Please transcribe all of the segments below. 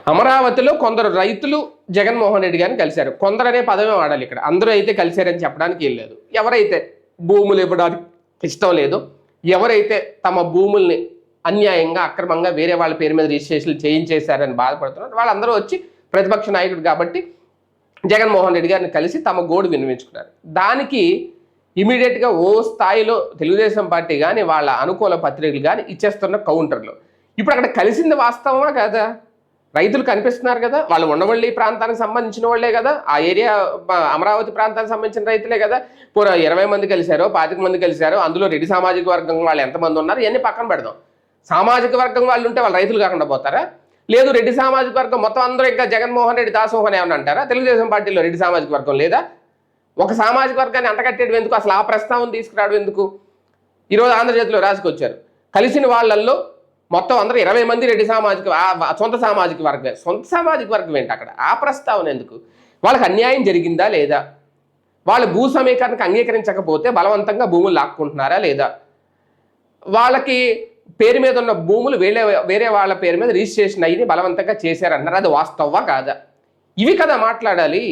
అమరావతిలో కొందరు రైతులు జగన్మోహన్ రెడ్డి గారిని కలిశారు. కొందరనే పదమే వాడాలి ఇక్కడ. అందరూ అయితే కలిశారని చెప్పడానికి ఏం లేదు. ఎవరైతే భూములు ఇవ్వడానికి ఇష్టం లేదో, ఎవరైతే తమ భూముల్ని అన్యాయంగా అక్రమంగా వేరే వాళ్ళ పేరు మీద రిజిస్ట్రేషన్లు చేయించేశారని బాధపడుతున్నారు, వాళ్ళందరూ వచ్చి ప్రతిపక్ష నాయకుడు కాబట్టి జగన్మోహన్ రెడ్డి గారిని కలిసి తమ గోడు వినిపించుకున్నారు. దానికి ఇమీడియట్గా ఓ స్థాయిలో తెలుగుదేశం పార్టీ కానీ వాళ్ళ అనుకూల పత్రికలు కానీ ఇచ్చేస్తున్న కౌంటర్లు. ఇప్పుడు అక్కడ కలిసింది వాస్తవమా కాదా? రైతులు కనిపిస్తున్నారు కదా, వాళ్ళు ఉండవల్లి ప్రాంతానికి సంబంధించిన వాళ్ళే కదా, ఆ ఏరియా అమరావతి ప్రాంతానికి సంబంధించిన రైతులే కదా. పూరా 20 మంది కలిశారో 25 మంది కలిశారో, అందులో రెడ్డి సామాజిక వర్గం వాళ్ళు ఎంతమంది ఉన్నారు ఇవన్నీ పక్కన పెడదాం. సామాజిక వర్గం వాళ్ళు ఉంటే వాళ్ళు రైతులు కాకుండా పోతారా? లేదు రెడ్డి సామాజిక వర్గం మొత్తం అందరూ ఇంకా జగన్మోహన్ రెడ్డి దాసోహన్ ఏమని అంటారా? తెలుగుదేశం పార్టీలో రెడ్డి సామాజిక వర్గం లేదా? ఒక సామాజిక వర్గాన్ని అంటగట్టేయడం ఎందుకు? అసలు ఆ ప్రస్తావన తీసుకురావడం ఎందుకు? ఈరోజు ఆంధ్రజ్యోతిలో రాసుకొచ్చారు, కలిసిన వాళ్ళల్లో మొత్తం అందరూ 20 మంది రెడ్డి సామాజిక సొంత సామాజిక వర్గం ఏంటి అక్కడ? ఆ ప్రస్తావన ఎందుకు? వాళ్ళకి అన్యాయం జరిగిందా లేదా? వాళ్ళ భూ సమీకరణకు అంగీకరించకపోతే బలవంతంగా భూములు లాక్కుంటున్నారా లేదా? వాళ్ళకి పేరు మీద ఉన్న భూములు వేరే వాళ్ళ పేరు మీద రిజిస్ట్రేషన్ అయ్యి బలవంతంగా చేశారన్నారు, అది వాస్తవా కాదా? ఇవి కదా మాట్లాడాలి.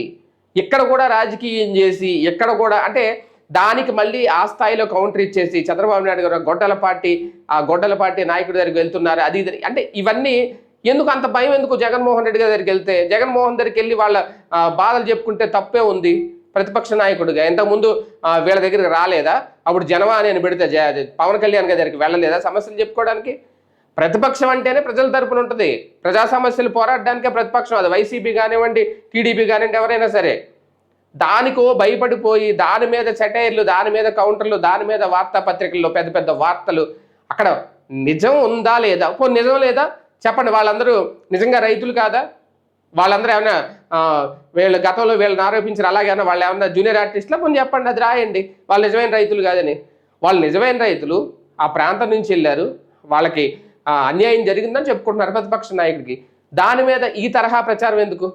ఇక్కడ కూడా రాజకీయం చేసి ఎక్కడ కూడా అంటే దానికి మళ్ళీ ఆ స్థాయిలో కౌంటర్ ఇచ్చేసి చంద్రబాబు నాయుడు గారు గొడ్డల పార్టీ నాయకుడి దగ్గరికి వెళ్తున్నారు అది అంటే ఇవన్నీ ఎందుకు? అంత భయం ఎందుకు జగన్మోహన్ రెడ్డి గారి దగ్గరికి వెళ్తే? జగన్మోహన్ దగ్గరికి వెళ్ళి వాళ్ళ బాధలు చెప్పుకుంటే తప్పే ఉంది. ప్రతిపక్ష నాయకుడిగా ఇంతకుముందు వీళ్ళ దగ్గరికి రాలేదా? అప్పుడు జనవాణి అని పెడితే పవన్ కళ్యాణ్ గారి దగ్గరికి వెళ్ళలేదా సమస్యలు చెప్పుకోవడానికి? ప్రతిపక్షం అంటేనే ప్రజల తరపున ఉంటుంది. ప్రజా సమస్యలు పోరాడడానికే ప్రతిపక్షం. అది వైసీపీ కానివ్వండి, టీడీపీ కానివ్వండి, ఎవరైనా సరే. దానికో భయపడిపోయి దాని మీద సెటైర్లు, దాని మీద కౌంటర్లు, దాని మీద వార్తాపత్రికల్లో పెద్ద పెద్ద వార్తలు. అక్కడ నిజం ఉందా లేదా? నిజం లేదా చెప్పండి. వాళ్ళందరూ నిజంగా రైతులు కాదా? వాళ్ళందరూ ఏమైనా వీళ్ళు గతంలో వీళ్ళని ఆరోపించారు అలాగేనా? వాళ్ళు ఏమన్నా జూనియర్ ఆర్టిస్టులా? చెప్పండి, అది రాయండి. వాళ్ళు నిజమైన రైతులు కాదని. వాళ్ళు నిజమైన రైతులు, ఆ ప్రాంతం నుంచి వెళ్ళారు, వాళ్ళకి అన్యాయం జరిగిందని చెప్పుకుంటున్నారు ప్రతిపక్ష నాయకుడికి. దాని మీద ఈ తరహా ప్రచారం ఎందుకు?